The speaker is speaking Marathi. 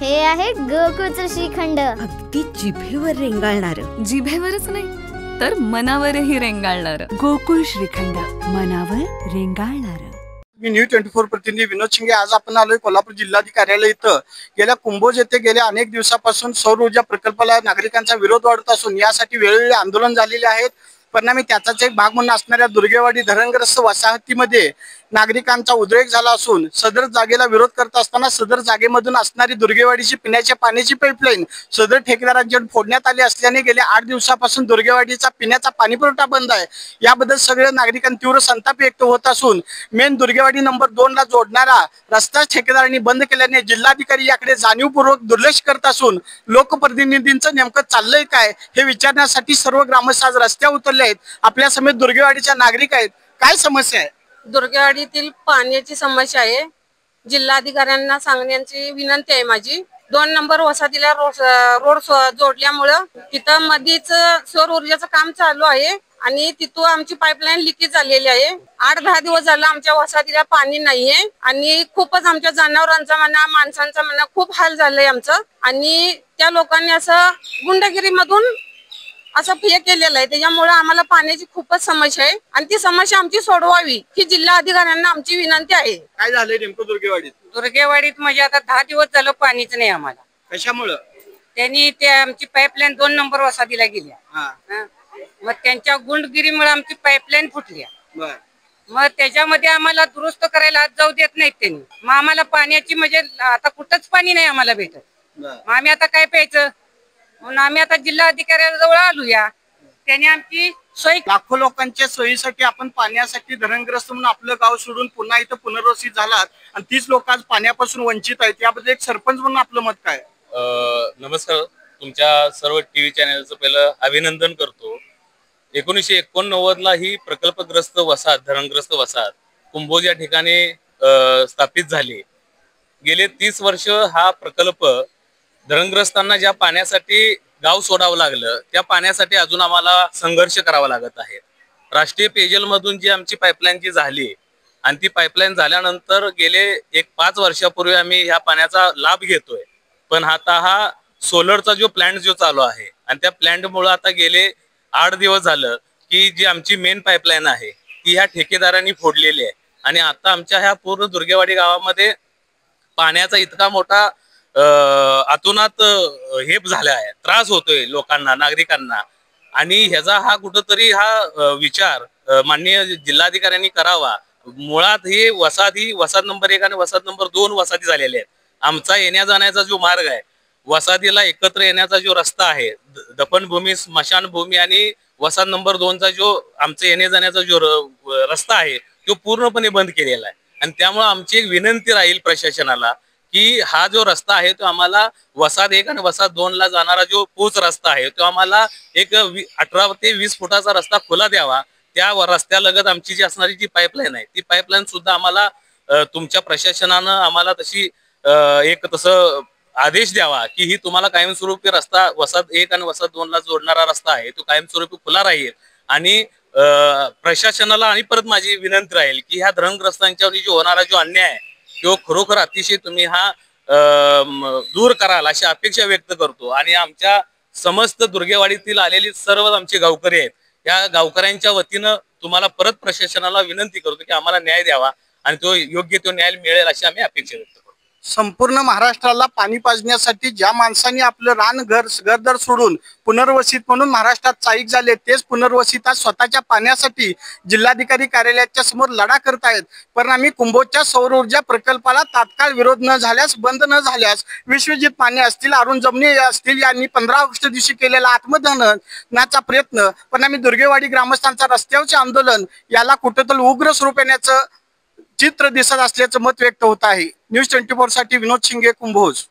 हे आहे गोकुळचं श्रीखंड, अगदी जिभेवर रेंगाळणार. जिभेवरच नाही तर मनावरही रेंगाळणार. गोकुळ श्रीखंड, मनावर रेंगाळणार. मी न्यूज 24 प्रतिनिधी विनोद शिंगे. आज आपण आलोय कोल्हापूर जिल्हाधिकारी कार्यालय इथं. गेल्या कुंभोज येथे गेल्या अनेक दिवसापासून सौर ऊर्जा प्रकल्पाला नागरिकांचा विरोध वाढत असून यासाठी वेळोवेळी आंदोलन झालेले आहेत. परिणामी त्याचाच एक भाग म्हणून असणाऱ्या दुर्गेवाडी धरणग्रस्त वसाहतीमध्ये नागरिकांचा उद्रेक झाला असून सदर जागेला विरोध करत असताना सदर जागेमधून असणारी दुर्गेवाडीची पिण्याच्या पाण्याची पाईपलाईन सदर ठेकेदारांकडून फोडण्यात आली असल्याने गेल्या 8 दिवसापासून दुर्गेवाडीचा पिण्याचा पाणी पुरवठा बंद आहे. याबद्दल सगळे नागरिकांनी तीव्र संताप व्यक्त होत असून मेन दुर्गेवाडी नंबर 2 ला जोडणारा रस्ता ठेकेदारांनी बंद केल्याने जिल्हाधिकारी याकडे जाणीवपूर्वक दुर्लक्ष करत असून लोकप्रतिनिधींचं नेमकं चाललंय काय हे विचारण्यासाठी सर्व ग्रामस्थ आज रस्त्यावर उतरले आहेत. आपल्या समेत दुर्गेवाडीच्या नागरिक आहेत. काय समस्या आहे? दुर्गेवाडीतील पाण्याची समस्या आहे. जिल्हाधिकाऱ्यांना सांगण्याची विनंती आहे माझी. 2 नंबर वसाहतीला रोड जोडल्यामुळं तिथं मध्येच सौर ऊर्जाचं काम चालू आहे आणि तिथून आमची पाईपलाईन लिकेज झालेली आहे. 8-10 दिवस झालं आमच्या वसाहतीला पाणी नाहीये आणि खूपच आमच्या जनावरांचा म्हणा माणसांचा म्हणा खूप हाल झालंय आमचं. आणि त्या लोकांनी असं गुंडगिरीमधून असं हे केलेलं आहे. त्याच्यामुळे आम्हाला पाण्याची खूपच समस्या आहे आणि ती समस्या आमची सोडवावी ही जिल्हा अधिकाऱ्यांना आमची विनंती आहे. काय झालंय नेमकं दुर्गेवाडीत? दुर्गेवाडीत म्हणजे आता 10 दिवस झालं पाणीच नाही आम्हाला. कशामुळं? त्यांनी ते आमची पाईपलाईन 2 नंबर वसाहतीला गेल्या. मग त्यांच्या गुंडगिरीमुळे आमची पाईपलाईन फुटली. मग त्याच्यामध्ये आम्हाला दुरुस्त करायला हात जाऊ देत नाहीत त्यांनी. मग आम्हाला पाण्याची म्हणजे आता कुठंच पाणी नाही आम्हाला भेटत. मग आम्ही आता काय प्यायचं म्हणून आम्ही आता जिल्हा अधिकाऱ्याजवळ आलोया. त्यांनी आमची सोय. लाखो लोकांच्या सोयीसाठी आपण पाण्यासाठी धरणग्रस्त म्हणून आपलं गाव सोडून पुन्हा इथं पुनर्वसित झालात आणि 30 लोक आज पाण्यापासून वंचित आहेत. याबद्दल एक सरपंच म्हणून आपलं मत काय? नमस्कार. तुमच्या सर्व टीव्ही चॅनलचं पहिलं अभिनंदन करतो. 1989 ला ही प्रकल्पग्रस्त वसाहत धरणग्रस्त वसाहत कुंभोज या ठिकाणी स्थापित झाली. गेले 30 वर्ष हा प्रकल्प धरणग्रस्तांना ज्या पाण्यासाठी गाव सोडावं लागलं त्या पाण्यासाठी अजून आम्हाला संघर्ष करावा लागत आहे. राष्ट्रीय पेयजल मधून जी आमची पाईपलाईन जी झाली आणि ती पाईपलाईन झाल्यानंतर गेले 5 वर्षापूर्वी आम्ही ह्या पाण्याचा लाभ घेतोय. पण आता हा सोलरचा जो प्लांट जो चालू आहे आणि त्या प्लांट मुळे आता गेले 8 दिवस झालं की जी आमची मेन पाईपलाईन आहे ती ह्या ठेकेदारांनी फोडलेली आहे आणि आता आमच्या ह्या पूर्ण दुर्गेवाडी गावामध्ये पाण्याचा इतका मोठा अतोनात हे झाला आहे, त्रास होतोय लोकांना नागरिकांना. आणि ह्याचा हा कुठंतरी हा विचार माननीय जिल्हाधिकाऱ्यांनी करावा. मुळात ही वसाहत नंबर 1 आणि वसाहत नंबर 2 वसाहती झालेल्या आहेत. आमचा येण्या जाण्याचा जो मार्ग आहे वसाहतीला एकत्र येण्याचा जो रस्ता आहे दफनभूमी स्मशानभूमी आणि वसाहत नंबर 2 चा जो आमचा येण्या जाण्याचा जो रस्ता आहे तो पूर्णपणे बंद केलेला आहे. आणि त्यामुळे आमची एक विनंती राहील प्रशासनाला की हा जो रस्ता आहे तो आम्हाला वसाहत 1 आणि वसाहत 2 ला जाणारा जो पोच रस्ता आहे तो आम्हाला एक 18 ते 20 फुटाचा रस्ता खुला द्यावा. त्या रस्त्यालगत आमची जी असणारी जी पाईपलाईन आहे ती पाईपलाईन सुद्धा आम्हाला तुमच्या प्रशासनानं आम्हाला तशी एक तसं आदेश द्यावा की ही तुम्हाला कायमस्वरूपी रस्ता वसाहत 1 आणि वसाहत 2 ला जोडणारा रस्ता आहे तो कायमस्वरूपी खुला राहील. आणि प्रशासनाला आणि परत माझी विनंती राहील की ह्या धरणग्रस्तांच्यावर जो होणारा जो अन्याय आहे तो खरोखर अतिशय तुम्ही हा दूर कराल अशी अपेक्षा व्यक्त करतो. आणि आमच्या समस्त दुर्गेवाडीतील आलेली सर्व आमचे गावकरी आहेत या गावकऱ्यांच्या वतीनं तुम्हाला परत प्रशासनाला विनंती करतो की आम्हाला न्याय द्यावा आणि तो योग्य तो न्याय मिळेल अशी आम्ही अपेक्षा व्यक्त करतो. संपूर्ण महाराष्ट्राला पाणी पाजण्यासाठी ज्या माणसांनी आपलं रान घरदार सोडून पुनर्वसित म्हणून महाराष्ट्रात स्थायिक झाले तेच पुनर्वसित आज स्वतःच्या पाण्यासाठी जिल्हाधिकारी कार्यालयाच्या समोर लढा करत आहेत. परिणामी कुंभोजच्या सौर ऊर्जा प्रकल्पाला तात्काळ विरोध न झाल्यास बंद न झाल्यास विश्वजित माने असतील अरुण जमने असतील यांनी 15 ऑगस्ट दिवशी केलेला आत्मदहनाचा प्रयत्न परिणामी दुर्गेवाडी ग्रामस्थांचा रस्त्यावरचे आंदोलन याला कुठेतरी उग्र स्वरूप येण्याचं चित्र दिसत असल्याचं मत व्यक्त होत आहे. न्यूज 24 साठी विनोद शिंगे, कुंभोज.